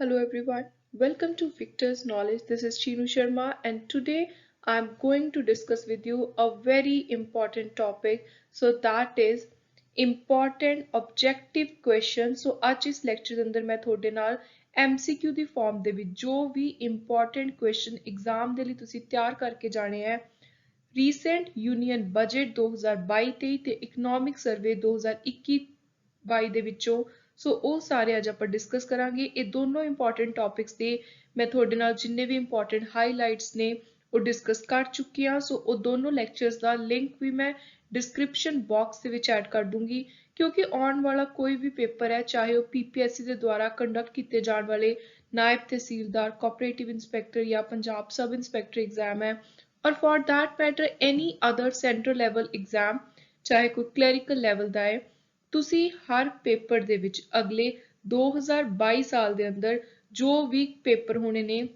Hello everyone, welcome to Victor's Knowledge. This is Chinu Sharma, and today I'm going to discuss with you a very important topic. So that is important objective question. So ਅੱਜ ਇਸ lecture ਦੇ ਅੰਦਰ ਮੈਂ ਤੁਹਾਡੇ ਨਾਲ MCQ ਦੀ farm ਦੇ ਵਿੱਚ ਜੋ ਵੀ important question ਐਗਜ਼ਾਮ ਦੇ ਲਈ ਤੁਸੀਂ ਤਿਆਰ ਕਰਕੇ ਜਾਣੇ ਹੈ ਰੀਸੈਂਟ ਯੂਨੀਅਨ ਬਜਟ 2022-23 ਤੇ ਇਕਨੋਮਿਕ ਸਰਵੇ 2021-22 ਦੇ ਵਿੱਚੋਂ ਸੋ ਉਹ ਸਾਰੇ ਅੱਜ ਆਪਾਂ ਡਿਸਕਸ ਕਰਾਂਗੇ ਇਹ ਦੋਨੋਂ ਇੰਪੋਰਟੈਂਟ ਟੌਪਿਕਸ ਦੇ ਮੈਂ ਤੁਹਾਡੇ ਨਾਲ ਜਿੰਨੇ ਵੀ ਇੰਪੋਰਟੈਂਟ ਹਾਈਲਾਈਟਸ ਨੇ ਉਹ ਡਿਸਕਸ ਕਰ ਚੁੱਕੀ ਹਾਂ ਸੋ ਉਹ ਦੋਨੋਂ ਲੈਕਚਰਸ ਦਾ ਲਿੰਕ ਵੀ ਮੈਂ ਡਿਸਕ੍ਰਿਪਸ਼ਨ ਬਾਕਸ ਦੇ ਵਿੱਚ ਐਡ ਕਰ ਦੂੰਗੀ ਕਿਉਂਕਿ ਆਉਣ ਵਾਲਾ ਕੋਈ ਵੀ ਪੇਪਰ ਹੈ ਚਾਹੇ ਉਹ ਪੀਪੀਐਸਸੀ ਦੇ ਦੁਆਰਾ ਕੰਡਕਟ ਕੀਤੇ ਜਾਣ ਵਾਲੇ ਨਾਇਬ ਤਹਿਸੀਲਦਾਰ ਕੋਆਪਰੇਟਿਵ ਇੰਸਪੈਕਟਰ ਜਾਂ ਪੰਜਾਬ ਸਬ ਇੰਸਪੈਕਟਰ ਐਗਜ਼ਾਮ ਹੈ or for that matter any other central level exam ਚਾਹੇ ਕੋਈ clerical level ਦਾ ਹੈ ਤੁਸੀਂ ਹਰ ਪੇਪਰ ਦੇ ਵਿੱਚ ਅਗਲੇ 2022 ਸਾਲ ਦੇ ਅੰਦਰ ਜੋ ਵੀ ਪੇਪਰ ਹੋਣੇ ਨੇ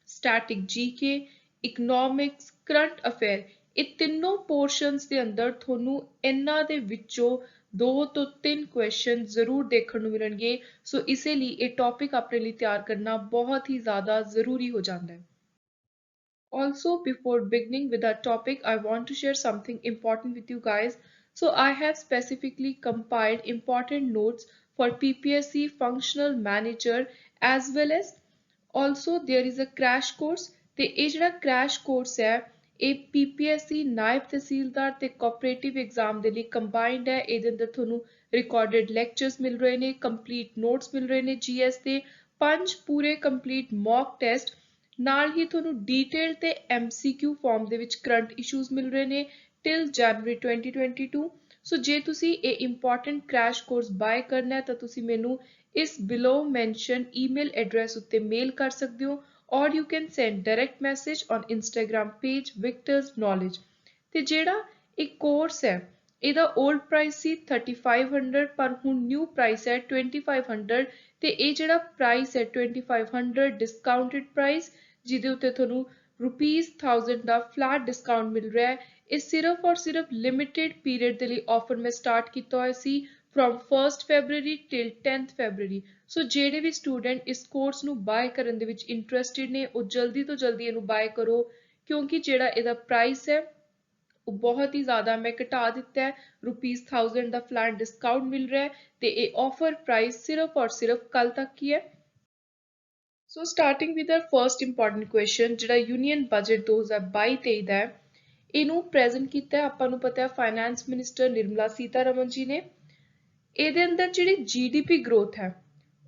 static GK economics current affair ਇਹ ਤਿੰਨੋਂ ਪੋਰਸ਼ਨਸ ਦੇ ਅੰਦਰ ਤੁਹਾਨੂੰ ਇਹਨਾਂ ਦੇ ਵਿੱਚੋਂ 2 ਤੋਂ 3 ਕੁਐਸਚਨ ਜ਼ਰੂਰ ਦੇਖਣ ਨੂੰ ਮਿਲਣਗੇ ਸੋ ਇਸੇ ਲਈ ਇਹ ਟੌਪਿਕ ਆਪਣੇ ਲਈ ਤਿਆਰ ਕਰਨਾ ਬਹੁਤ ਹੀ ਜ਼ਿਆਦਾ ਜ਼ਰੂਰੀ ਹੋ ਜਾਂਦਾ ਹੈ Also, before beginning with our topic, I want to share something important with you guys. So, I have specifically compiled important notes for PPSC functional manager as well as also there is a crash course. ਤੇ ਇਹ ਜਿਹੜਾ crash course ਹੈ ਇਹ PPSC ਨਾਇਬ ਤਹਿਸੀਲਦਾਰ ਤੇ cooperative exam ਦੇ ਲਈ combined ਹੈ ਇਹਦੇ ਅੰਦਰ ਤੁਹਾਨੂੰ ਰਿਕਾਰਡਡ ਲੈਕਚਰਸ ਮਿਲ ਰਹੇ ਨੇ ਕੰਪਲੀਟ ਨੋਟਸ ਮਿਲ ਰਹੇ ਨੇ GS ਦੇ 5 ਪੂਰੇ ਕੰਪਲੀਟ ਮੌਕ ਟੈਸਟ ਨਾਲ ਹੀ ਤੁਹਾਨੂੰ ਡੀਟੇਲ ਤੇ MCQ ਫਾਰਮ ਦੇ ਵਿੱਚ ਕਰੰਟ ਇਸ਼ੂਜ਼ ਮਿਲ ਰਹੇ ਨੇ ਟਿਲ ਜਨਵਰੀ 2022 ਸੋ ਜੇ ਤੁਸੀਂ ਇਹ ਇੰਪੋਰਟੈਂਟ ਕ੍ਰੈਸ਼ ਕੋਰਸ ਬਾਏ ਕਰਨਾ ਹੈ ਤਾਂ ਤੁਸੀਂ ਮੈਨੂੰ ਇਸ ਬਿਲੋ ਮੈਂਸ਼ਨ ਈਮੇਲ ਐਡਰੈਸ ਉੱਤੇ ਮੇਲ ਕਰ ਸਕਦੇ ਹੋ ਔਰ you can send direct message on Instagram page Victor's knowledge ਤੇ ਜਿਹੜਾ ਇਹ ਕੋਰਸ ਹੈ ਇਹਦਾ 올ਡ ਪ੍ਰਾਈਸ ਸੀ 3500 ਪਰ ਹੁਣ ਨਿਊ ਪ੍ਰਾਈਸ ਹੈ 2500 ਤੇ ਇਹ ਜਿਹੜਾ ਪ੍ਰਾਈਸ ਹੈ 2500 ਡਿਸਕਾਊਂਟਡ ਪ੍ਰਾਈਸ ਜਿਹਦੇ ਉੱਤੇ ਤੁਹਾਨੂੰ ₹1000 ਦਾ ਫਲੈਟ ਡਿਸਕਾਊਂਟ ਮਿਲ ਰਿਹਾ ਹੈ ਇਹ ਸਿਰਫ ਔਰ ਸਿਰਫ ਲਿਮਿਟਿਡ ਪੀਰੀਅਡ ਦੇ ਲਈ ਆਫਰ ਮੈਂ ਸਟਾਰਟ ਕੀਤਾ ਹੋਇਆ ਸੀ from 1st February till 10th February ਸੋ ਜਿਹੜੇ ਵੀ ਸਟੂਡੈਂਟ ਇਸ ਕੋਰਸ ਨੂੰ ਬਾਏ ਕਰਨ ਦੇ ਵਿੱਚ ਇੰਟਰਸਟਿਡ ਨੇ ਉਹ ਜਲਦੀ ਤੋਂ ਜਲਦੀ ਇਹਨੂੰ ਬਾਏ ਕਰੋ ਕਿਉਂਕਿ ਜਿਹੜਾ ਇਹਦਾ ਪ੍ਰਾਈਸ ਹੈ ਉਹ ਬਹੁਤ ਹੀ ਜ਼ਿਆਦਾ ਮੈਂ ਘਟਾ ਦਿੱਤਾ ਹੈ ₹1000 ਦਾ ਫਲੈਟ ਡਿਸਕਾਊਂਟ ਮਿਲ ਰਿਹਾ ਹੈ ਤੇ ਇਹ ਆਫਰ ਪ੍ਰਾਈਸ ਸਿਰਫ ਔਰ ਸਿਰਫ ਕੱਲ ਤੱਕ ਹੀ ਹੈ so starting with our first important question ਜਿਹੜਾ ਯੂਨੀਅਨ ਬਜਟ 2022-23 ਦਾ ਹੈ ਇਹਨੂੰ ਪ੍ਰੈਜ਼ੈਂਟ ਕੀਤਾ ਹੈ ਆਪਾਂ ਨੂੰ ਪਤਾ ਹੈ ਫਾਈਨੈਂਸ ਮਿਨਿਸਟਰ ਨਿਰਮਲਾ ਸੀਤਾਰਮਨ ਜੀ ਨੇ ਇਹਦੇ ਅੰਦਰ ਜਿਹੜੀ GDP ਗਰੋਥ ਹੈ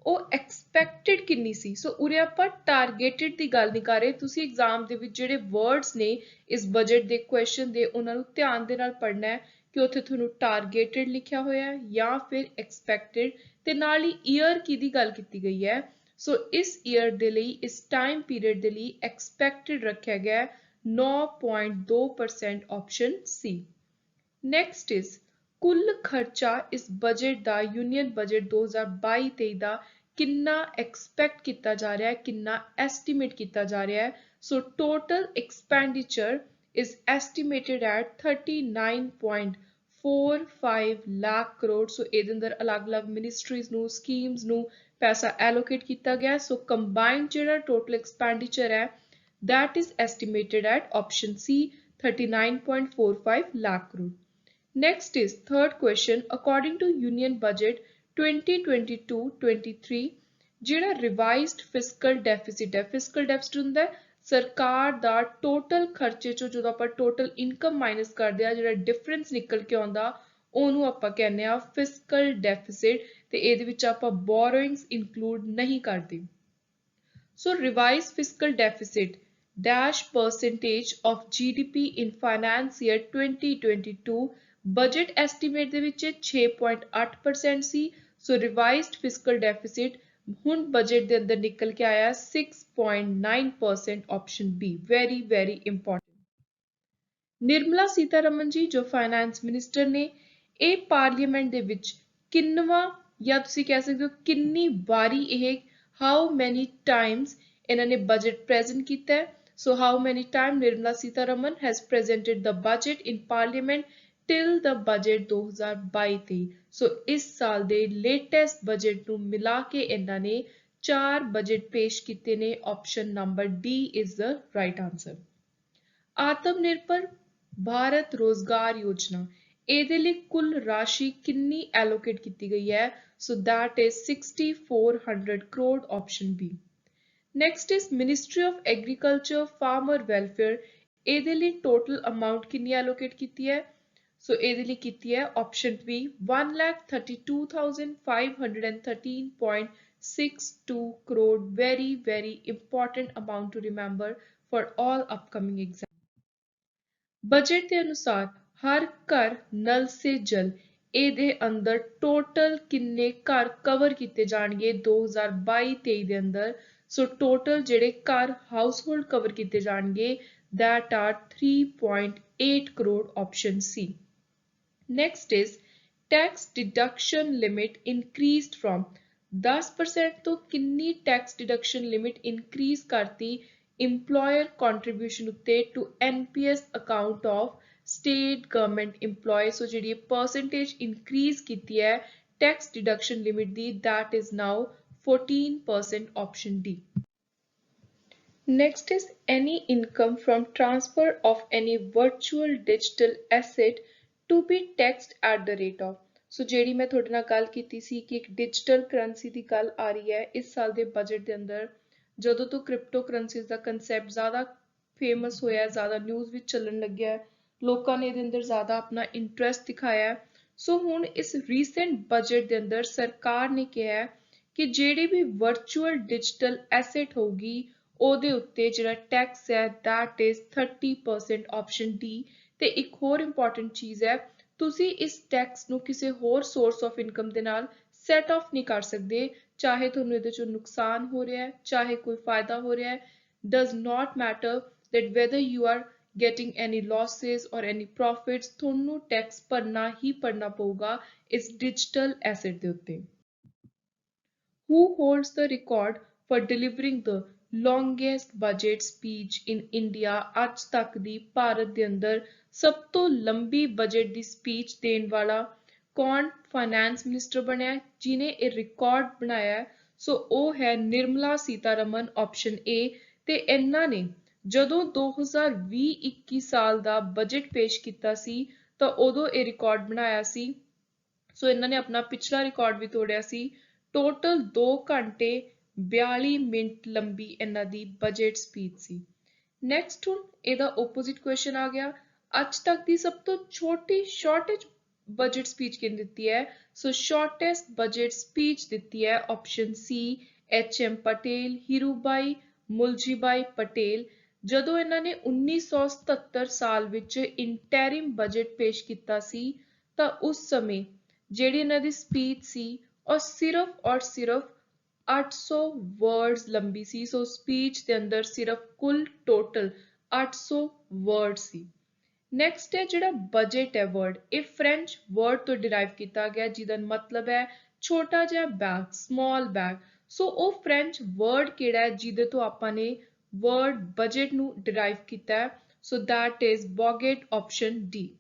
ਉਹ ਐਕਸਪੈਕਟਡ ਕਿੰਨੀ ਸੀ ਸੋ ਉਰੇ ਆਪਾਂ ਟਾਰਗੇਟਡ ਦੀ ਗੱਲ ਨਹੀਂ ਕਰ ਰਹੇ ਤੁਸੀਂ ਐਗਜ਼ਾਮ ਦੇ ਵਿੱਚ ਜਿਹੜੇ ਵਰਡਸ ਨੇ ਇਸ ਬਜਟ ਦੇ ਕੁਐਸਚਨ ਦੇ ਉਹਨਾਂ ਨੂੰ ਧਿਆਨ ਦੇ ਨਾਲ ਪੜ੍ਹਨਾ ਹੈ ਕਿ ਉੱਥੇ ਤੁਹਾਨੂੰ ਟਾਰਗੇਟਡ ਲਿਖਿਆ ਹੋਇਆ ਹੈ ਜਾਂ ਫਿਰ ਐਕਸਪੈਕਟਡ ਤੇ ਨਾਲ ਹੀ ਈਅਰ ਕਿਹਦੀ ਗੱਲ ਕੀਤੀ ਗਈ ਹੈ ਸੋ ਇਸ ਈਅਰ ਦੇ ਲਈ ਇਸ ਟਾਈਮ ਪੀਰੀਅਡ ਦੇ ਲਈ ਐਕਸਪੈਕਟਡ ਰੱਖਿਆ ਗਿਆ 9.2% ਆਪਸ਼ਨ ਸੀ ਨੈਕਸਟ ਇਜ਼ ਕੁੱਲ ਖਰਚਾ ਇਸ ਬਜਟ ਦਾ ਯੂਨੀਅਨ ਬਜਟ 2022-23 ਦਾ ਕਿੰਨਾ ਐਕਸਪੈਕਟ ਕੀਤਾ ਜਾ ਰਿਹਾ ਹੈ ਕਿੰਨਾ ਐਸਟੀਮੇਟ ਕੀਤਾ ਜਾ ਰਿਹਾ ਹੈ ਸੋ total expenditure is estimated at 39.45 lakh crore ਸੋ ਇਹਦੇ ਅੰਦਰ ਅਲੱਗ-ਅਲੱਗ ਮਿਨਿਸਟਰੀਜ਼ ਨੂੰ ਸਕੀਮਸ ਨੂੰ ਪੈਸਾ ਐਲੋਕੇਟ ਕੀਤਾ ਗਿਆ ਸੋ ਕੰਬਾਈਨਡ ਜਿਹੜਾ ਟੋਟਲ ਐਕਸਪੈਂਡੀਚਰ ਹੈ that is estimated at option C 39.45 lakh crore. Next is third question according to union budget 2022-23 ਜਿਹੜਾ revised fiscal deficit ਹੈ fiscal deficit ਹੁੰਦਾ ਹੈ ਸਰਕਾਰ ਦਾ ਟੋਟਲ ਖਰਚੇ ਚੋਂ ਜਦੋਂ ਆਪਾਂ ਟੋਟਲ ਇਨਕਮ ਮਾਈਨਸ ਕਰਦੇ ਆ ਜਿਹੜਾ ਡਿਫਰੈਂਸ ਨਿਕਲ ਕੇ ਆਉਂਦਾ ਉਹਨੂੰ ਆਪਾਂ ਕਹਿੰਦੇ ਆ ਫਿਸਕਲ ਡੈਫਿਸਿਟ ਤੇ ਇਹਦੇ ਵਿੱਚ ਆਪਾਂ ਬੋਰੋਇੰਗਸ ਇਨਕਲੂਡ ਨਹੀਂ ਕਰਦੇ so revise fiscal deficit dash percentage of GDP in finance year 2022 budget estimate ਦੇ ਵਿੱਚ 6.8% ਸੀ ਸੋ revised fiscal deficit ਹੁਣ ਬਜਟ ਦੇ ਅੰਦਰ ਨਿਕਲ ਕੇ ਆਇਆ 6.9% option B very important Nirmala Sitharaman ਜੀ ਜੋ ਫਾਈਨੈਂਸ ਮਿਨਿਸਟਰ ਨੇ ਇਹ ਪਾਰਲੀਮੈਂਟ ਦੇ ਵਿੱਚ ਕਿੰਨਵਾਂ ਜਾਂ ਤੁਸੀਂ ਕਹਿ ਸਕਦੇ ਹੋ ਕਿੰਨੀ ਵਾਰੀ ਇਹ ਹਾਊ ਮੈਨੀ ਟਾਈਮਸ ਇਹਨਾਂ ਨੇ ਬਜਟ ਪ੍ਰੈਜ਼ੈਂਟ ਕੀਤਾ ਹੈ so how many times Nirmala Sitharaman has presented the budget in parliament till the budget 2022-23 so ਇਸ ਸਾਲ ਦੇ ਲੇਟੈਸਟ ਬਜਟ ਨੂੰ ਮਿਲਾ ਕੇ ਇਹਨਾਂ ਨੇ 4 बजट पेश किए ने option number D is the right answer. आत्मनिर्भर भारत रोजगार योजना ਇਹਦੇ ਲਈ ਕੁੱਲ ਰਾਸ਼ि ਕਿੰਨੀ ਐਲੋਕੇਟ ਕੀਤੀ ਗਈ ਹੈ so that is 6400 crore option B। Next is Ministry of Agriculture Farmer Welfare ਇਹਦੇ ਲਈ total amount ਕਿੰਨੀ allocate ਕੀਤੀ ਹੈ ਸੋ ਇਹਦੇ ਲਈ ਕੀਤੀ ਹੈ option B 1,32,513.62 crore। very important amount to remember for all upcoming exams। Budget के अनुसार हर घर नल से जल ਇਹਦੇ ਅੰਦਰ ਟੋਟਲ ਕਿੰਨੇ ਘਰ ਕਵਰ ਕੀਤੇ ਜਾਣਗੇ 2022-23 ਦੇ ਅੰਦਰ ਸੋ ਟੋਟਲ ਜਿਹੜੇ ਘਰ ਹਾਊਸਹੋਲਡ ਕਵਰ ਕੀਤੇ ਜਾਣਗੇ that are 3.8 crore option C। Next is tax deduction limit increased from 10% ਤੋਂ ਕਿੰਨੀ tax deduction limit increase ਕਰਤੀ employer contribution ਉੱਤੇ to NPS account of state government employees। so ਜਿਹੜੀ percentage increase ਕੀਤੀ ਹੈ tax deduction limit the that is now 14% option D। Next is any income from transfer of any virtual digital asset to be taxed at the rate of। ਸੋ ਜਿਹੜੀ ਮੈਂ ਤੁਹਾਡੇ ਨਾਲ ਗੱਲ ਕੀਤੀ ਸੀ ਕਿ ਇੱਕ ਡਿਜੀਟਲ ਕਰੰਸੀ ਦੀ ਗੱਲ ਆ ਰਹੀ ਹੈ ਇਸ ਸਾਲ ਦੇ ਬਜਟ ਦੇ ਅੰਦਰ ਜਦੋਂ ਤੋਂ ਕ੍ਰਿਪਟੋ ਕਰੰਸੀਜ਼ ਦਾ ਕਨਸੈਪਟ ਜ਼ਿਆਦਾ ਫੇਮਸ ਹੋਇਆ ਜ਼ਿਆਦਾ ਨਿਊਜ਼ ਵਿੱਚ ਚੱਲਣ ਲੱਗਿਆ ਲੋਕਾਂ ਨੇ ਇਹਦੇ ਅੰਦਰ ਜ਼ਿਆਦਾ ਆਪਣਾ ਇੰਟਰਸਟ ਦਿਖਾਇਆ ਸੋ ਹੁਣ ਇਸ ਰੀਸੈਂਟ ਬਜਟ ਦੇ ਅੰਦਰ ਸਰਕਾਰ ਨੇ ਕਿਹਾ ਕਿ ਜਿਹੜੀ ਵੀ ਵਰਚੁਅਲ ਡਿਜੀਟਲ ਐਸੈਟ ਹੋਊਗੀ ਉਹਦੇ ਉੱਤੇ ਜਿਹੜਾ ਟੈਕਸ ਹੈ that is 30% option D। ਤੇ ਇੱਕ ਹੋਰ ਇੰਪੋਰਟੈਂਟ ਚੀਜ਼ ਹੈ ਤੁਸੀਂ ਇਸ ਟੈਕਸ ਨੂੰ ਕਿਸੇ ਹੋਰ ਸੋਰਸ ਆਫ ਇਨਕਮ ਦੇ ਨਾਲ ਸੈਟ ਆਫ ਨਹੀਂ ਕਰ ਸਕਦੇ ਚਾਹੇ ਤੁਹਾਨੂੰ ਇਹਦੇ ਚੋਂ ਨੁਕਸਾਨ ਹੋ ਰਿਹਾ ਹੈ ਚਾਹੇ ਕੋਈ ਫਾਇਦਾ ਹੋ ਰਿਹਾ ਹੈ does not matter that whether you are getting any losses or any profits ਤੁਹਾਨੂੰ ਟੈਕਸ ਭਰਨਾ ਹੀ ਭਰਨਾ ਪਊਗਾ ਇਸ ਡਿਜੀਟਲ ਐਸੈਟ ਦੇ ਉੱਤੇ। Who holds the record for delivering the longest budget speech in India? ਅੱਜ ਤੱਕ ਦੀ ਭਾਰਤ ਦੇ ਅੰਦਰ ਸਭ ਤੋਂ ਲੰਬੀ ਬਜਟ ਦੀ ਸਪੀਚ ਦੇਣ ਵਾਲਾ ਕੌਣ ਫਾਈਨੈਂਸ ਮਿਨਿਸਟਰ ਬਣਿਆ ਜਿਨੇ ਇਹ ਰਿਕਾਰਡ ਬਣਾਇਆ ਸੋ ਉਹ ਹੈ ਨਿਰਮਲਾ ਸੀਤਾਰਮਨ option A। ਤੇ ਇਹਨਾਂ ਨੇ ਜਦੋਂ 2020-21 ਸਾਲ ਦਾ ਬਜਟ ਪੇਸ਼ ਕੀਤਾ ਸੀ ਤਾਂ ਉਦੋਂ ਇਹ ਰਿਕਾਰਡ ਬਣਾਇਆ ਸੀ ਸੋ ਇਹਨਾਂ ਨੇ ਆਪਣਾ ਪਿਛਲਾ ਰਿਕਾਰਡ ਵੀ ਤੋੜਿਆ ਸੀ। ਟੋਟਲ 2 ਘੰਟੇ 42 ਮਿੰਟ ਲੰਬੀ ਇਹਨਾਂ ਦੀ ਬਜਟ ਸਪੀਚ ਸੀ। ਨੈਕਸਟ ਹੁਣ ਇਹਦਾ ਆਪੋਜ਼ਿਟ ਕੁਐਸਚਨ ਆ ਗਿਆ ਅੱਜ ਤੱਕ ਦੀ ਸਭ ਤੋਂ ਛੋਟੀ ਸ਼ਾਰਟੇਜ ਬਜਟ ਸਪੀਚ ਕਿਹਨੇ ਦਿੱਤੀ ਹੈ ਸੋ ਸ਼ਾਰਟੈਸਟ ਬਜਟ ਸਪੀਚ ਦਿੱਤੀ ਹੈ option C HM Patel ਹੀਰੂਬਾਈ ਮੁਲਜੀਬਾਈ Patel ਜਦੋਂ ਇਹਨਾਂ ਨੇ 1977 ਸਾਲ ਵਿੱਚ ਇੰਟੈਰਿਮ ਬਜਟ ਪੇਸ਼ ਕੀਤਾ ਸੀ ਤਾਂ ਉਸ ਸਮੇਂ ਜਿਹੜੀ ਇਹਨਾਂ ਦੀ ਸਪੀਚ ਸੀ और सिर्फ 800 वर्ड्स लंबी सी सो स्पीच के अंदर सिर्फ कुल टोटल 800 वर्ड सी। नेक्स्ट है जिहड़ा बजट है वर्ड ये फ्रेंच वर्ड तो डिराइव किया गया जिहदा मतलब है छोटा जिहा बैग स्मॉल बैग सो वो फ्रेंच वर्ड किहड़ा है जिहदे तो आपां ने वर्ड बजट नू डिराइव किया so that is budget option D।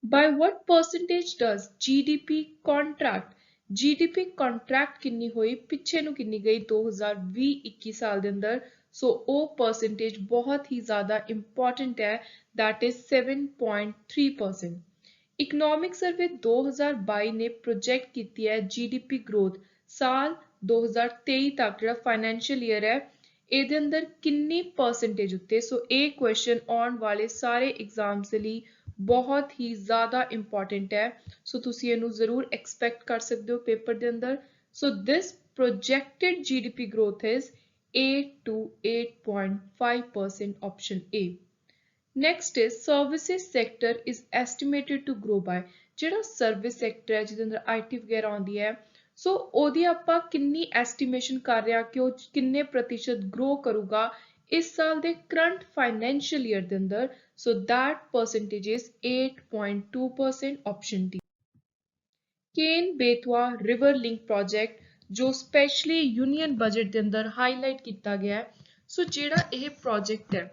By what percentage does GDP contract? GDP contract किन्नी हुई पिछे नू किन्नी गई 2020-21 साल दे अंदर सो ओ परसेंटेज बहुत ही ज़्यादा important है that is 7.3%। इकोनॉमिक सर्वे 2022 ने प्रोजेक्ट की है GDP ग्रोथ साल 2023 तक जो फाइनेंशियल ईयर है ਇਹਦੇ ਅੰਦਰ ਕਿੰਨੀ परसेंटेज उत्ते सो ਇਹ क्वेश्चन आने वाले सारे एग्जाम्स ਦੇ ਲਈ बहुत ही ज़्यादा इंपॉर्टेंट है सो तुसी ਇਹਨੂੰ ਜ਼ਰੂਰ एक्सपेक्ट कर सकते हो पेपर ਦੇ अंदर। So this projected GDP growth is 8 to 8.5% option A। Next is services sector is estimated to grow by ਜਿਹੜਾ service sector ਹੈ ਜਿਹਦੇ ਅੰਦਰ IT ਵਗੈਰਾ ਆਉਂਦੀ ਹੈ ਸੋ ਉਹਦੀ ਆਪਾਂ ਕਿੰਨੀ ਐਸਟੀਮੇਸ਼ਨ ਕਰ ਰਹੇ ਹਾਂ ਕਿ ਉਹ ਕਿੰਨੇ ਪ੍ਰਤੀਸ਼ਤ ਗਰੋ ਕਰੂਗਾ ਇਸ ਸਾਲ ਦੇ ਕਰੰਟ ਫਾਈਨੈਂਸ਼ੀਅਲ ਈਅਰ ਦੇ ਅੰਦਰ so that percentage is 8.2% option D। Ken Betwa river link project जो स्पेशली यूनियन बजट के अंदर हाईलाइट किया गया है सो ਜਿਹੜਾ ਇਹ प्रोजेक्ट है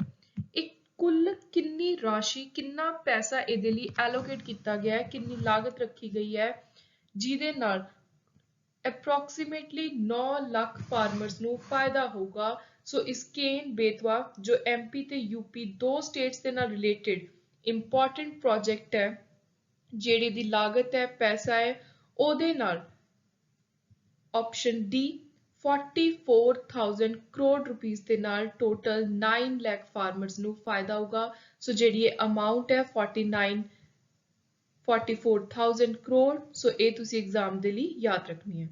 एक कुल किन्नी राशि किन्ना पैसा ਇਹਦੇ ਲਈ ਐਲੋਕੇਟ ਕੀਤਾ ਗਿਆ ਹੈ किन्नी लागत रखी गई है ਜਿਹਦੇ ਨਾਲ ਅਪਰੋਕਸੀਮੇਟਲੀ 9 ਲੱਖ ਫਾਰਮਰਸ ਨੂੰ ਫਾਇਦਾ ਹੋਊਗਾ। ਸੋ ਇਸਕੇਨ ਬੇਤਵਾ ਜੋ ਐਮਪੀ ਤੇ ਯੂਪੀ ਦੋ ਸਟੇਟਸ ਦੇ ਨਾਲ ਰਿਲੇਟਡ ਇੰਪੋਰਟੈਂਟ ਪ੍ਰੋਜੈਕਟ ਹੈ, ਜਿਹੜੀ ਦੀ ਲਾਗਤ ਹੈ ਪੈਸਾ ਹੈ ਉਹਦੇ ਨਾਲ ਆਪਸ਼ਨ ਡੀ 44,000 ਕਰੋੜ ਰੁਪੀਸ ਦੇ ਨਾਲ ਟੋਟਲ 9 ਲੱਖ ਫਾਰਮਰਸ ਨੂੰ ਫਾਇਦਾ ਹੋਊਗਾ। ਸੋ ਜਿਹੜੀ ਇਹ ਅਮਾਉਂਟ ਹੈ 44,000 ਕਰੋੜ। ਸੋ ਇਹ ਤੁਸੀਂ ਐਗਜ਼ਾਮ ਦੇ ਲਈ ਯਾਦ ਰੱਖਣੀ ਹੈ।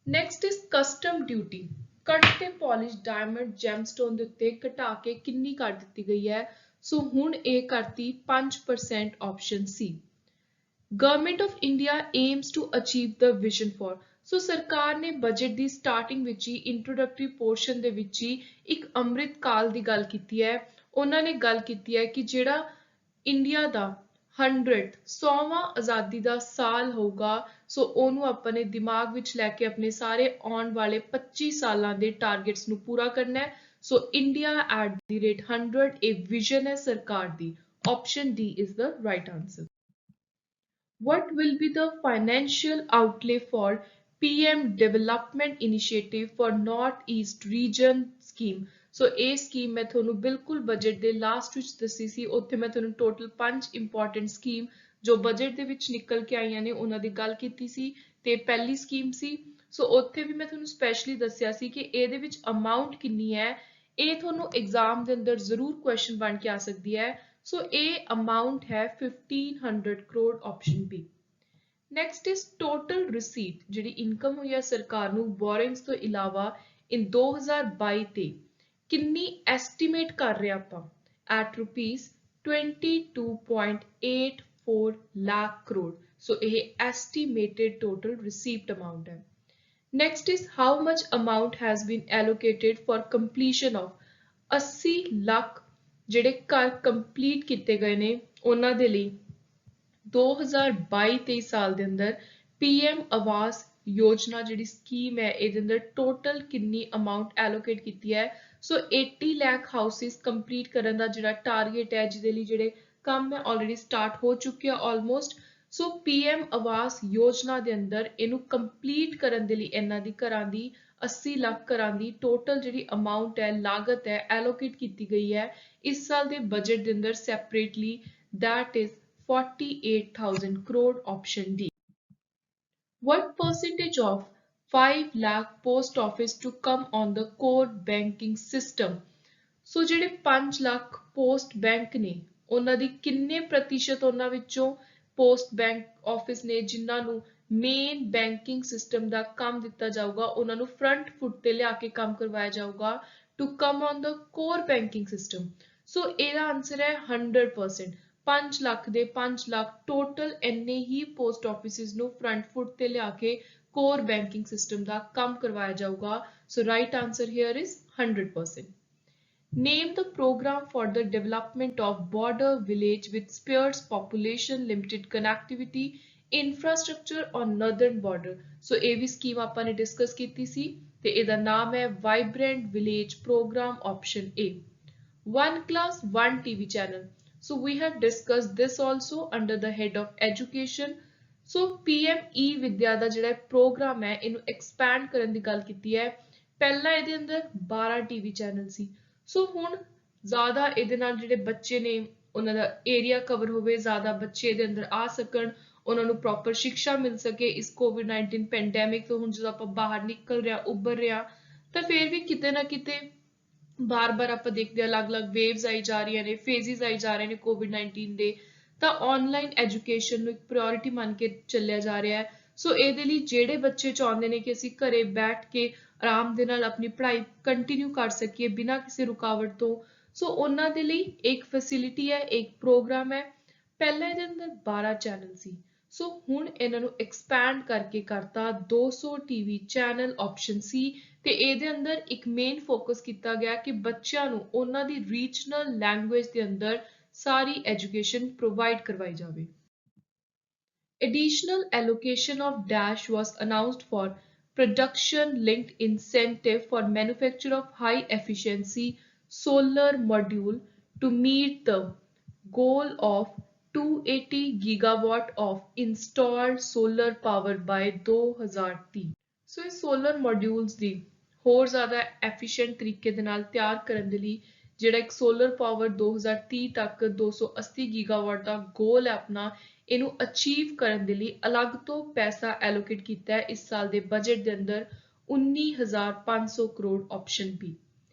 Next is custom duty. ਕੱਟ ਤੇ ਪੋਲਿਸ਼ ਡਾਇਮੰਡ ਜੈਮਸਟੋਨ ਦੇ ਉੱਤੇ ਘਟਾ ਕੇ ਕਿੰਨੀ ਕਰ ਦਿੱਤੀ ਗਈ ਹੈ? ਸੋ ਹੁਣ ਇਹ ਕਰਤੀ 5% ਆਪਸ਼ਨ ਸੀ। Government of India aims to achieve the vision for. So ਸਰਕਾਰ ਨੇ ਬਜਟ ਦੀ ਸਟਾਰਟਿੰਗ ਵਿੱਚ ਹੀ ਇੰਟਰੋਡਕਟਰੀ ਪੋਰਸ਼ਨ ਦੇ ਵਿੱਚ ਹੀ ਇੱਕ ਅੰਮ੍ਰਿਤ ਕਾਲ ਦੀ ਗੱਲ ਕੀਤੀ ਹੈ। ਉਹਨਾਂ ਨੇ ਗੱਲ ਕੀਤੀ ਹੈ ਕਿ ਜਿਹੜਾ ਇੰਡੀਆ ਦਾ 100ਵਾਂ ਆਜ਼ਾਦੀ ਦਾ ਸਾਲ ਹੋਊਗਾ, ਸੋ ਉਹਨੂੰ ਆਪਾਂ ਨੇ ਦਿਮਾਗ ਵਿੱਚ ਲੈ ਕੇ ਆਪਣੇ ਸਾਰੇ ਆਉਣ ਵਾਲੇ 25 ਸਾਲਾਂ ਦੇ ਟਾਰਗੇਟਸ ਨੂੰ ਪੂਰਾ ਕਰਨਾ ਹੈ। So India at the rate 100 ਇਹ ਵਿਜ਼ਨ ਹੈ ਸਰਕਾਰ ਦੀ। Option D is the right answer. What will be the financial outlay for PM Development Initiative for North East Region scheme? ਸੋ ਇਹ ਸਕੀਮ ਮੈਂ ਤੁਹਾਨੂੰ ਬਿਲਕੁਲ ਬਜਟ ਦੇ ਲਾਸਟ ਵਿੱਚ ਦੱਸੀ ਸੀ। ਉੱਥੇ ਮੈਂ ਤੁਹਾਨੂੰ ਟੋਟਲ 5 ਇੰਪੋਰਟੈਂਟ ਸਕੀਮ ਜੋ ਬਜਟ ਦੇ ਵਿੱਚ ਨਿਕਲ ਕੇ ਆਈਆਂ ਨੇ ਉਹਨਾਂ ਦੀ ਗੱਲ ਕੀਤੀ ਸੀ, ਤੇ ਪਹਿਲੀ ਸਕੀਮ ਸੀ। ਸੋ ਉੱਥੇ ਵੀ ਮੈਂ ਤੁਹਾਨੂੰ ਸਪੈਸ਼ਲੀ ਦੱਸਿਆ ਸੀ ਕਿ ਇਹਦੇ ਵਿੱਚ ਅਮਾਉਂਟ ਕਿੰਨੀ ਹੈ। ਇਹ ਤੁਹਾਨੂੰ ਐਗਜ਼ਾਮ ਦੇ ਅੰਦਰ ਜ਼ਰੂਰ ਕੁਐਸਚਨ ਬਣ ਕੇ ਆ ਸਕਦੀ ਹੈ। ਸੋ ਇਹ ਅਮਾਉਂਟ ਹੈ 1500 crore option B. Next is total ਰਿਸੀਟ, ਜਿਹੜੀ ਇਨਕਮ ਹੋਈ ਹੈ ਸਰਕਾਰ ਨੂੰ ਬੋਰਿੰਗਸ ਤੋਂ ਇਲਾਵਾ ਇਨ 2022 ਤੇ ਕਿੰਨੀ ਐਸਟੀਮੇਟ ਕਰ ਰਹੇ ਆਪਾਂ ਐਟ ਰੁਪੀਸ 22.84 ਲੱਖ ਕਰੋੜ। ਸੋ ਇਹ ਐਸਟੀਮੇਟਡ ਟੋਟਲ ਰਿਸੀਵਡ ਅਮਾਉਂਟ ਹੈ। Next is how much amount has been allocated for completion of 80 lakh ਜਿਹੜੇ ਘਰ ਕੰਪਲੀਟ ਕੀਤੇ ਗਏ ਨੇ ਉਹਨਾਂ ਦੇ ਲਈ 2022-23 ਸਾਲ ਦੇ ਅੰਦਰ PM ਆਵਾਸ ਯੋਜਨਾ ਜਿਹੜੀ ਸਕੀਮ ਹੈ ਇਹਦੇ ਅੰਦਰ ਟੋਟਲ ਕਿੰਨੀ ਅਮਾਉਂਟ ਐਲੋਕੇਟ ਕੀਤੀ ਹੈ। ਸੋ 80 ਲੱਖ ਹਾਊਸਿਸ ਕੰਪਲੀਟ ਕਰਨ ਦਾ ਜਿਹੜਾ ਟਾਰਗੇਟ ਹੈ, ਜਿਹਦੇ ਲਈ ਜਿਹੜੇ ਕੰਮ ਹੈ ਆਲਰੇਡੀ ਸਟਾਰਟ ਹੋ ਚੁੱਕੇ ਆ ਆਲਮੋਸਟ। ਸੋ PM ਆਵਾਸ ਯੋਜਨਾ ਦੇ ਅੰਦਰ ਇਹਨੂੰ ਕੰਪਲੀਟ ਕਰਨ ਦੇ ਲਈ ਇਹਨਾਂ ਦੀ ਘਰਾਂ ਦੀ 80 ਲੱਖ ਘਰਾਂ ਦੀ ਟੋਟਲ ਜਿਹੜੀ ਅਮਾਉਂਟ ਹੈ ਲਾਗਤ ਹੈ ਐਲੋਕੇਟ ਕੀਤੀ ਗਈ ਹੈ ਇਸ ਸਾਲ ਦੇ ਬਜਟ ਦੇ ਅੰਦਰ separately, that is 48,000 crore option D. What percentage of 5 lakh post office to come on the core banking system? ਸੋ ਜਿਹੜੇ 5 ਲੱਖ ਪੋਸਟ ਬੈਂਕ ਨੇ ਉਹਨਾਂ ਦੀ ਕਿੰਨੇ ਪ੍ਰਤੀਸ਼ਤ ਉਹਨਾਂ ਵਿੱਚੋਂ ਪੋਸਟ ਬੈਂਕ ਆਫਿਸ ਨੇ ਜਿਨ੍ਹਾਂ ਨੂੰ ਮੇਨ ਬੈਂਕਿੰਗ ਸਿਸਟਮ ਦਾ ਕੰਮ ਦਿੱਤਾ ਜਾਊਗਾ, ਉਹਨਾਂ ਨੂੰ ਫਰੰਟ ਫੁੱਟ ਤੇ ਲਿਆ ਕੇ ਕੰਮ ਕਰਵਾਇਆ ਜਾਊਗਾ to come on the core banking system. So ਇਹਦਾ ਆਨਸਰ ਹੈ 100%। 5 ਲੱਖ ਦੇ 5 ਲੱਖ ਟੋਟਲ ਇੰਨੇ ਹੀ ਪੋਸਟ ਆਫਿਸਿਸ ਨੂੰ ਫਰੰਟ ਫੁੱਟ ਤੇ ਲਿਆ ਕੇ ਕੋਰ ਬੈਂਕਿੰਗ ਸਿਸਟਮ ਦਾ ਕੰਮ ਕਰਵਾਇਆ ਜਾਊਗਾ। ਸੋ right answer hair is 100%। Name the program for the development of border village with sparse population limited connectivity infrastructure on northern border। So ਇਹ ਵੀ ਸਕੀਮ ਆਪਾਂ ਨੇ ਡਿਸਕਸ ਕੀਤੀ ਸੀ ਤੇ ਇਹਦਾ ਨਾਮ ਹੈ Vibrant Village Program option A। One class, one TV channel. So we have discussed this also under the head of education। So PM E-Vidya ਦਾ ਜਿਹੜਾ programme ਹੈ ਇਹਨੂੰ ਐਕਸਪੈਂਡ ਕਰਨ ਦੀ ਗੱਲ ਕੀਤੀ ਹੈ। ਪਹਿਲਾਂ ਇਹਦੇ ਅੰਦਰ 12 ਟੀਵੀ ਚੈਨਲ ਸੀ। ਸੋ ਹੁਣ ਜ਼ਿਆਦਾ ਇਹਦੇ ਨਾਲ ਜਿਹੜੇ ਬੱਚੇ ਨੇ ਉਹਨਾਂ ਦਾ ਏਰੀਆ ਕਵਰ ਹੋਵੇ, ਜ਼ਿਆਦਾ ਬੱਚੇ ਇਹਦੇ ਅੰਦਰ ਆ ਸਕਣ, ਉਹਨਾਂ ਨੂੰ ਪ੍ਰੋਪਰ ਸਿੱਖਿਆ ਮਿਲ ਸਕੇ ਇਸ ਕੋਵਿਡ-19 ਪੈਂਡੈਮਿਕ ਤੋਂ। ਹੁਣ ਜਦੋਂ ਆਪਾਂ ਬਾਹਰ ਨਿਕਲ ਰਹੇ ਹਾਂ, ਉੱਭਰ ਰਹੇ ਹਾਂ, ਤਾਂ ਫਿਰ ਵੀ ਕਿਤੇ ਨਾ ਕਿਤੇ ਬਾਰ-ਬਾਰ ਆਪਾਂ ਦੇਖਦੇ ਹਾਂ ਅਲੱਗ-ਅਲੱਗ ਵੇਵਸ ਆਈ ਜਾ ਰਹੀਆਂ ਨੇ, ਫੇਜ਼ਿਸ ਆਈ ਜਾ ਰਹੇ ਨੇ ਕੋਵਿਡ-19 ਦੇ, ਤਾਂ ਆਨਲਾਈਨ ਐਜੂਕੇਸ਼ਨ ਨੂੰ ਇੱਕ ਪ੍ਰਾਇੋਰਟੀ ਮੰਨ ਕੇ ਚੱਲਿਆ ਜਾ ਰਿਹਾ ਹੈ। ਸੋ ਇਹਦੇ ਲਈ ਜਿਹੜੇ ਬੱਚੇ ਚਾਹੁੰਦੇ ਨੇ ਕਿ ਅਸੀਂ ਘਰੇ ਬੈਠ ਕੇ ਆਰਾਮ ਦੇ ਨਾਲ ਆਪਣੀ ਪੜ੍ਹਾਈ ਕੰਟੀਨਿਊ ਕਰ ਸਕੀਏ ਬਿਨਾਂ ਕਿਸੇ ਰੁਕਾਵਟ ਤੋਂ, ਸੋ ਉਹਨਾਂ ਦੇ ਲਈ ਇੱਕ ਫੈਸਿਲਿਟੀ ਹੈ, ਇੱਕ ਪ੍ਰੋਗਰਾਮ ਹੈ। ਪਹਿਲਾਂ ਇਹਦੇ ਅੰਦਰ 12 ਚੈਨਲ ਸੀ, ਸੋ ਹੁਣ ਇਹਨਾਂ ਨੂੰ ਐਕਸਪੈਂਡ ਕਰਕੇ ਕਰਤਾ 200 ਟੀਵੀ ਚੈਨਲ ਆਪਸ਼ਨ ਸੀ। ਤੇ ਇਹਦੇ ਅੰਦਰ ਇੱਕ ਮੇਨ ਫੋਕਸ ਕੀਤਾ ਗਿਆ ਕਿ ਬੱਚਿਆਂ ਨੂੰ ਉਹਨਾਂ ਦੀ ਰੀਜਨਲ ਲੈਂਗੁਏਜ ਦੇ ਅੰਦਰ ਸਾਰੀ ਐਜੂਕੇਸ਼ਨ ਪ੍ਰੋਵਾਈਡ ਕਰਵਾਈ ਜਾਵੇ। Additional allocation of dash was announced for production linked incentive for manufacture of high efficiency solar module to meet the goal of 280 gigawatt of installed solar power by 2030। ਸੋ ਇਹ solar modules ਦੀ ਹੋਰ ਜ਼ਿਆਦਾ efficient ਤਰੀਕੇ ਦੇ ਨਾਲ ਤਿਆਰ ਕਰਨ ਦੇ ਲਈ ਜਿਹੜਾ ਇੱਕ ਸੋਲਰ ਪਾਵਰ 2030 ਤੱਕ 280 ਗੀਗਾਵਾਟ ਦਾ ਗੋਲ ਹੈ ਆਪਣਾ, ਇਹਨੂੰ ਅਚੀਵ ਕਰਨ ਦੇ ਲਈ ਅਲੱਗ ਤੋਂ ਪੈਸਾ ਐਲੋਕੇਟ ਕੀਤਾ ਹੈ ਇਸ ਸਾਲ ਦੇ ਬਜਟ ਦੇ ਅੰਦਰ 19,500 crore option B.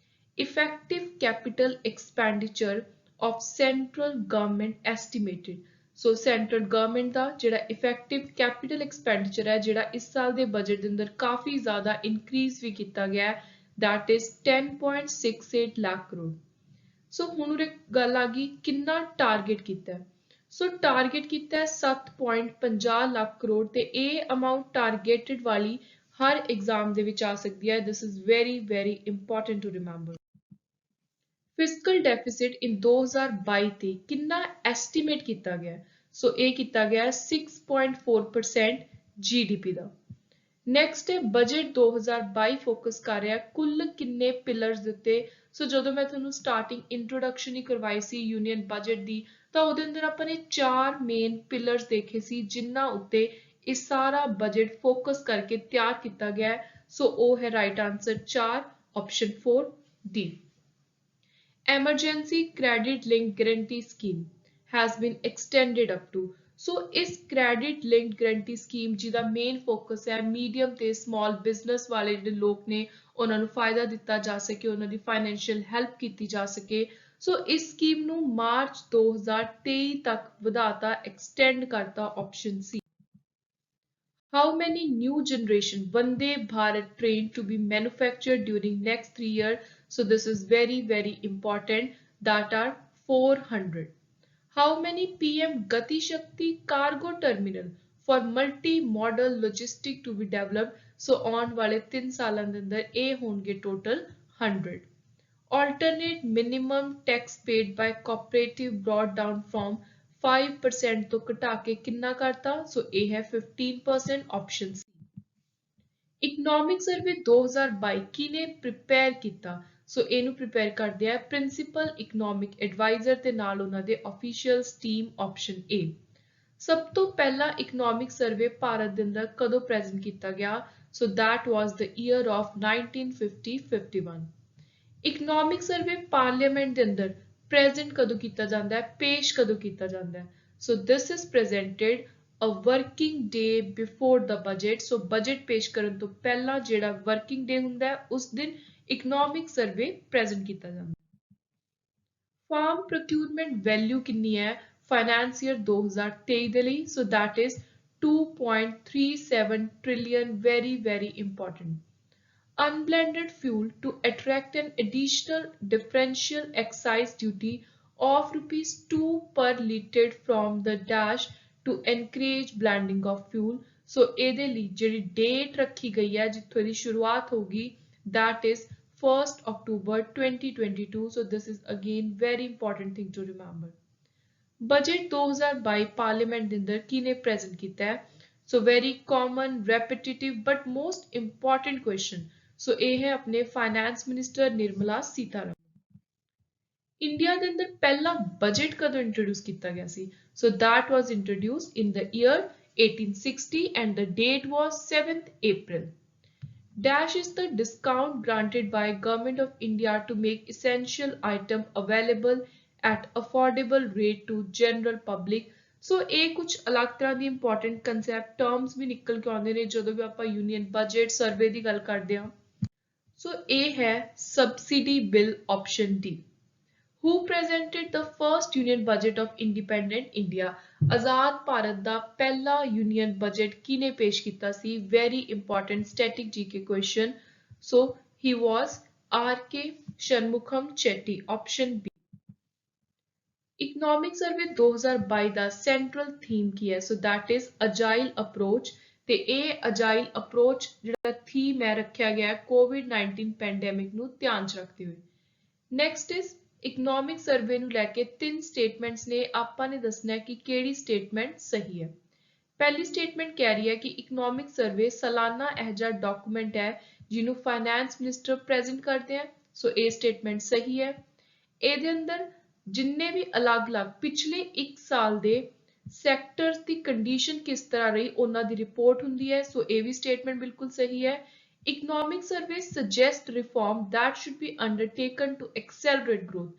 Effective capital expenditure of central government estimated। So central government ਦਾ ਜਿਹੜਾ ਇਫੈਕਟਿਵ ਕੈਪੀਟਲ ਐਕਸਪੈਂਡੀਚਰ ਹੈ ਜਿਹੜਾ ਇਸ ਸਾਲ ਦੇ ਬਜਟ ਦੇ ਅੰਦਰ ਕਾਫੀ ਜ਼ਿਆਦਾ ਇਨਕਰੀਜ਼ ਵੀ ਕੀਤਾ ਗਿਆ ਹੈ, that is 10.68 ਲੱਖ ਕਰੋੜ। ਸੋ ਹੁਣ ਇੱਕ ਗੱਲ ਆ ਗਈ ਕਿੰਨਾ ਟਾਰਗੇਟ ਕੀਤਾ ਹੈ। ਸੋ ਟਾਰਗੇਟ ਕੀਤਾ ਹੈ 7.50 ਲੱਖ ਕਰੋੜ ਤੇ ਇਹ ਅਮਾਉਂਟ ਟਾਰਗੇਟਡ ਵਾਲੀ ਹਰ ਐਗਜ਼ਾਮ ਦੇ ਵਿੱਚ ਆ ਸਕਦੀ ਹੈ। This is very very important to remember. Fiscal deficit in 2022 ਤੇ ਕਿੰਨਾ ਐਸਟੀਮੇਟ ਕੀਤਾ ਗਿਆ? ਸੋ ਇਹ ਕੀਤਾ ਗਿਆ 6.4% ਜੀਡੀਪੀ ਦਾ। ਨੈਕਸਟ ਹੈ ਬਜਟ 2022 ਫੋਕਸ ਕਰ ਰਿਹਾ ਕੁੱਲ ਕਿੰਨੇ ਪਿਲਰਸ ਦੇ ਉੱਤੇ। ਸੋ ਜਦੋਂ ਮੈਂ ਤੁਹਾਨੂੰ ਸਟਾਰਟਿੰਗ ਇੰਟਰੋਡਕਸ਼ਨ ਹੀ ਕਰਵਾਈ ਸੀ ਯੂਨੀਅਨ ਬਜਟ ਦੀ ਤਾਂ ਉਹਦੇ ਅੰਦਰ ਆਪਾਂ ਨੇ 4 ਮੇਨ ਪਿਲਰਸ ਦੇਖੇ ਸੀ ਜਿਨ੍ਹਾਂ ਉੱਤੇ ਇਹ ਸਾਰਾ ਬਜਟ ਫੋਕਸ ਕਰਕੇ ਤਿਆਰ ਕੀਤਾ ਗਿਆ ਹੈ। ਸੋ ਉਹ ਹੈ right answer 4 option 4 D. Emergency Credit Linked Guarantee Scheme has been extended up to। ਸੋ ਇਸ ਕ੍ਰੈਡਿਟ ਲਿੰਕਡ ਗਰੰਟੀ ਸਕੀਮ ਜਿਹਦਾ ਮੇਨ ਫੋਕਸ ਹੈ ਮੀਡੀਅਮ ਤੇ ਸਮਾਲ ਬਿਜ਼ਨਸ ਵਾਲੇ ਜਿਹੜੇ ਲੋਕ ਨੇ ਉਹਨਾਂ ਨੂੰ ਫਾਇਦਾ ਦਿੱਤਾ ਜਾ ਸਕੇ, ਉਹਨਾਂ ਦੀ ਫਾਈਨੈਂਸ਼ੀਅਲ ਹੈਲਪ ਕੀਤੀ ਜਾ ਸਕੇ। ਸੋ ਇਸ ਸਕੀਮ ਨੂੰ ਮਾਰਚ 2023 ਤੱਕ ਵਧਾਤਾ, ਐਕਸਟੈਂਡ ਕਰਤਾ option C. How many new generation Vande Bharat train to be manufactured during next 3 years? So this is very very important, that are 400। How many PM Gati Shakti cargo terminal for multi-modal logistic to be developed? So on wale 3 ਸਾਲਾਂ ਦੇ ਅੰਦਰ ਇਹ ਹੋਣਗੇ total 100। Alternate minimum tax paid by cooperative brought down from 5% ਤੋਂ ਘਟਾ ਕੇ ਕਿੰਨਾ ਕਰਤਾ? ਸੋ ਇਹ ਹੈ 15% ਆਪਸ਼ਨ ਸੀ। ਇਕਨੋਮਿਕ ਸਰਵੇ 2022 ਕਿਨੇ ਪ੍ਰਿਪੇਅਰ ਕੀਤਾ? ਸੋ ਇਹਨੂੰ ਪ੍ਰਿਪੇਅਰ ਕਰਦੇ ਆ ਪ੍ਰਿੰਸੀਪਲ ਇਕਨੋਮਿਕ ਐਡਵਾਈਜ਼ਰ ਤੇ ਨਾਲ ਉਹਨਾਂ ਦੇ ਆਫੀਸ਼ੀਅਲਸ ਟੀਮ ਆਪਸ਼ਨ ਏ। ਸਭ ਤੋਂ ਪਹਿਲਾ ਇਕਨੋਮਿਕ ਸਰਵੇ ਭਾਰਤ ਦੇ ਅੰਦਰ ਕਦੋਂ ਪ੍ਰੈਜ਼ੈਂਟ ਕੀਤਾ ਗਿਆ? ਸੋ that was the year of 1950-51। Economic survey parliament ਦੇ ਅੰਦਰ ਪ੍ਰੈਜ਼ੈਂਟ ਕਦੋਂ ਕੀਤਾ ਜਾਂਦਾ ਹੈ, ਪੇਸ਼ ਕਦੋਂ ਕੀਤਾ ਜਾਂਦਾ ਹੈ? So this is presented a working day before the budget। So budget ਪੇਸ਼ ਕਰਨ ਤੋਂ ਪਹਿਲਾਂ ਜਿਹੜਾ ਵਰਕਿੰਗ ਡੇ ਹੁੰਦਾ ਹੈ ਉਸ ਦਿਨ ਇਕਨੋਮਿਕ ਸਰਵੇ ਪ੍ਰੈਜ਼ੈਂਟ ਕੀਤਾ ਜਾਂਦਾ ਹੈ। ਫਾਰਮ ਪ੍ਰੋਕਿਊਰਮੈਂਟ ਵੈਲਿਊ ਕਿੰਨੀ ਹੈ ਫਾਈਨੈਂਸ ਈਅਰ 2023 ਦੇ ਲਈ? ਸੋ that is 2.37 trillion। very very important। Unblended fuel to attract an additional differential excise duty of rupees 2 per litre from the dash to encourage blending of fuel। ਸੋ ਇਹਦੇ ਲਈ ਜਿਹੜੀ date ਰੱਖੀ ਗਈ ਹੈ ਜਿੱਥੋਂ ਇਹਦੀ ਸ਼ੁਰੂਆਤ ਹੋਗੀ that is 1st October 2022। so this is again very important thing to remember। Budget 2022 parliament ਦੇ ਅੰਦਰ ਕਿਹਨੇ ਪ੍ਰੈਜ਼ੈਂਟ ਕੀਤਾ ਹੈ? So very common repetitive but most important question. So ਇਹ ਹੈ ਆਪਣੇ finance minister Nirmala Sitharaman. India ਦੇ ਅੰਦਰ ਪਹਿਲਾ ਬਜਟ ਕਦੋਂ ਇੰਟਰੋਡਿਊਸ ਕੀਤਾ ਗਿਆ ਸੀ? ਸੋ that was introduced in the year 1860 and the date was 7th April। Dash is the discount granted by Government of India to make essential item available at affordable rate to general public। ਸੋ ਇਹ ਕੁਝ ਅਲੱਗ ਤਰ੍ਹਾਂ ਦੀ important concept terms ਵੀ ਨਿਕਲ ਕੇ ਆਉਂਦੇ ਨੇ ਜਦੋਂ ਵੀ ਆਪਾਂ union budget survey ਦੀ ਗੱਲ ਕਰਦੇ ਹਾਂ। ਸੋ ਇਹ ਹੈ subsidy bill option D. Who presented the first union budget of independent India? ਆਜ਼ਾਦ ਭਾਰਤ ਦਾ ਪਹਿਲਾ ਯੂਨੀਅਨ ਬਜਟ ਕਿਹਨੇ ਪੇਸ਼ ਕੀਤਾ ਸੀ? Very important static GK question. So he was R.K. Shanmugam Chetty option B. Economic survey 2022 ਦਾ ਸੈਂਟਰਲ ਥੀਮ ਕੀ ਹੈ? So that is agile approach। ਤੇ ਇਹ ਅਜਾਈਲ ਅਪਰੋਚ ਜਿਹੜਾ ਥੀਮ ਹੈ ਰੱਖਿਆ ਗਿਆ ਕੋਵਿਡ-19 ਪੈਂਡੇਮਿਕ ਨੂੰ ਧਿਆਨ 'ਚ ਰੱਖਦੇ ਹੋਏ। ਨੈਕਸਟ ਇਜ਼ ਇਕਨੋਮਿਕ ਸਰਵੇ ਨੂੰ ਲੈ ਕੇ 3 ਸਟੇਟਮੈਂਟਸ ਨੇ, ਆਪਾਂ ਨੇ ਦੱਸਣਾ ਹੈ ਕਿ ਕਿਹੜੀ ਸਟੇਟਮੈਂਟ ਸਹੀ ਹੈ। ਪਹਿਲੀ ਸਟੇਟਮੈਂਟ ਕਹਿ ਰਹੀ ਹੈ ਕਿ ਇਕਨੋਮਿਕ ਸਰਵੇ ਸਾਲਾਨਾ ਇਹੋ ਜਿਹਾ ਡਾਕੂਮੈਂਟ ਹੈ ਜਿਹਨੂੰ ਫਾਈਨੈਂਸ ਮਿਨਿਸਟਰ ਪ੍ਰੈਜ਼ੈਂਟ ਕਰਦੇ ਆ। ਸੋ ਇਹ ਸਟੇਟਮੈਂਟ ਸਹੀ ਹੈ। ਇਹਦੇ ਅੰਦਰ ਜਿੰਨੇ ਵੀ ਅਲੱਗ-ਅਲੱਗ ਪਿਛਲੇ 1 ਸਾਲ ਦੇ ਸੈਕਟਰਸ ਦੀ ਕੰਡੀਸ਼ਨ ਕਿਸ ਤਰ੍ਹਾਂ ਰਹੀ ਉਹਨਾਂ ਦੀ ਰਿਪੋਰਟ ਹੁੰਦੀ ਹੈ, ਸੋ ਇਹ ਵੀ ਸਟੇਟਮੈਂਟ ਬਿਲਕੁਲ ਸਹੀ ਹੈ। Economic surveys suggest reform that should be undertaken to accelerate growth.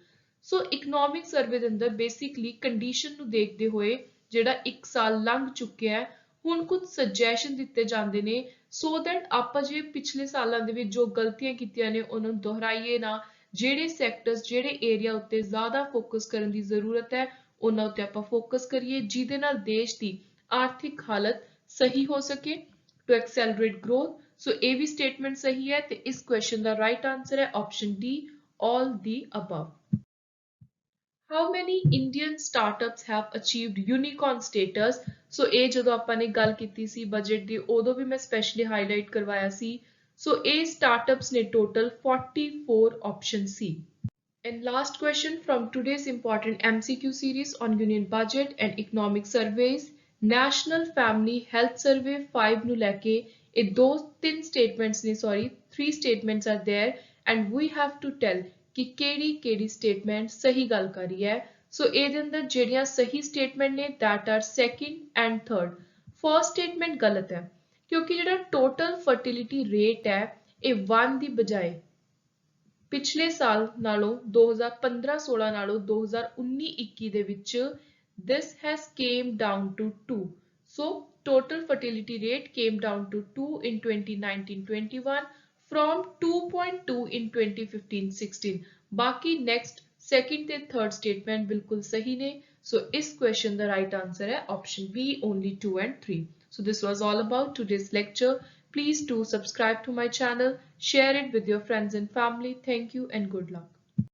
So economic survey ਦੇ ਅੰਦਰ ਬੇਸਿਕਲੀ ਕੰਡੀਸ਼ਨ ਨੂੰ ਦੇਖਦੇ ਹੋਏ ਜਿਹੜਾ 1 ਸਾਲ ਲੰਘ ਚੁੱਕਿਆ ਹੈ, ਹੁਣ ਕੁਝ ਸੁਜੈਸ਼ਨ ਦਿੱਤੇ ਜਾਂਦੇ ਨੇ ਸੋ ਦੈਟ ਆਪਾਂ ਜੇ ਪਿਛਲੇ ਸਾਲਾਂ ਦੇ ਵਿੱਚ ਜੋ ਗਲਤੀਆਂ ਕੀਤੀਆਂ ਨੇ ਉਹਨਾਂ ਨੂੰ ਦੁਹਰਾਈਏ ਨਾ। ਜਿਹੜੇ ਸੈਕਟਰਸ ਜਿਹੜੇ ਏਰੀਆ ਉੱਤੇ ਜ਼ਿਆਦਾ ਫੋਕਸ ਕਰਨ ਦੀ ਜ਼ਰੂਰਤ ਹੈ ਉਹਨਾਂ ਉੱਤੇ ਆਪਾਂ ਫੋਕਸ ਕਰੀਏ, ਜਿਹਦੇ ਨਾਲ ਦੇਸ਼ ਦੀ ਆਰਥਿਕ ਹਾਲਤ ਸਹੀ ਹੋ ਸਕੇ ਟੂ ਐਕਸੈਲਰੇਟ ਗਰੋਥ। ਸੋ ਇਹ ਵੀ ਸਟੇਟਮੈਂਟ ਸਹੀ ਹੈ ਤੇ ਇਸ ਕੁਐਸਚਨ ਦਾ ਰਾਈਟ ਆਨਸਰ ਹੈ option D, all the above. How many Indian startups have achieved unicorn status? ਸੋ ਇਹ ਜਦੋਂ ਆਪਾਂ ਨੇ ਗੱਲ ਕੀਤੀ ਸੀ ਬਜਟ ਦੀ ਉਦੋਂ ਵੀ ਮੈਂ ਸਪੈਸ਼ਲੀ ਹਾਈਲਾਈਟ ਕਰਵਾਇਆ ਸੀ। ਸੋ ਇਹ ਸਟਾਰਟਅਪਸ ਨੇ total 44 option C. And last question from today's important MCQ series on Union Budget and Economic Surveys, National Family Health Survey 5 ਨੂੰ ਲੈ ਕੇ ਇਹ ਤਿੰਨ statements ਨੇ, sorry 3 statements are there and we have to tell ਕਿ ਕਿਹੜੀ statement ਸਹੀ ਗੱਲ ਕਰ ਰਹੀ ਹੈ। ਸੋ ਇਹਦੇ ਅੰਦਰ ਜਿਹੜੀਆਂ ਸਹੀ statement ਨੇ that are second and third। First statement ਗਲਤ ਹੈ ਕਿਉਂਕਿ ਜਿਹੜਾ total fertility rate ਹੈ ਇਹ 1 ਦੀ ਬਜਾਏ ਪਿਛਲੇ ਸਾਲ ਨਾਲੋਂ 2015-16 ਨਾਲੋਂ 2019-21 ਦੇ ਵਿੱਚ this has came down to 2. So total fertility rate came down to 2 in 2019-21 from 2.2 in 2015-16। बाकी next second ਤੇ third statement ਬਿਲਕੁਲ ਸਹੀ ਨੇ। So ਇਸ question ਦਾ right answer ਹੈ option B, only 2 and 3. So this was all about today's lecture. Please do subscribe to my channel, share it with your friends and family. Thank you and good luck.